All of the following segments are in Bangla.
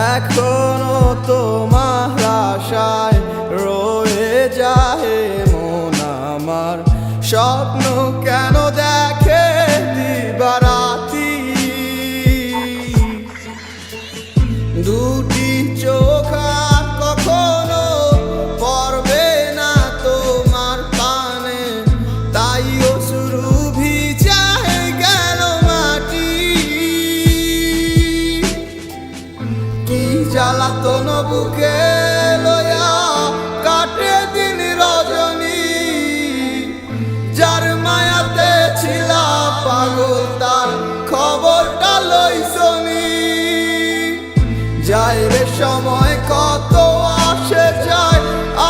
এখনো তোমার আশায় রয়ে যায় মন আমার। স্বপ্ন কেন দেখে দিবারাতি, দুটি চোখ আর কখনো পড়বে না তোমার পানে, তাই অশ্রু ভিজায় গেল মাটি। কি জ্বালাতন বুকে লয়া কাটে দিন রজনী, যার মায়াতে ছিলাম পাগল তার খবরটা লইছনি। যায় রে সময় কত আসে যায়,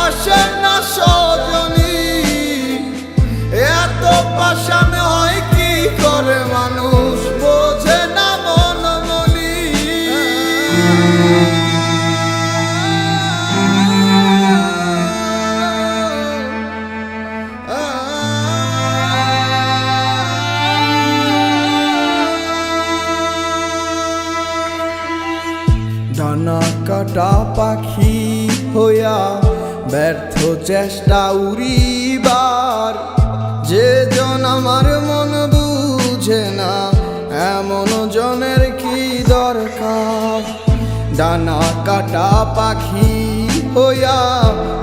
আসে না সজনী। এত পাষাণ হয় কি করে মানুষ, বোঝে না মন মনি। ডানা কাটা পাখি হইয়া ব্যর্থ চেষ্টা উড়িবার, যে জন আমার মন বুঝে না এমন জনের কি দরকার। ডানা কাটা পাখি হইয়া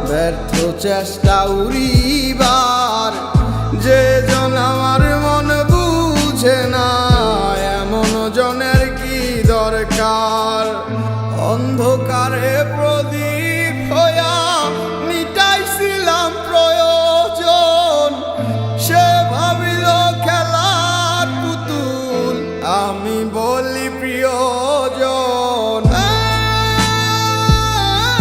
ব্যর্থ চেষ্টা উড়িবার, যে জন আমার মন বুঝে না এমন জনের কি দরকার। অন্ধকারে প্রদীপ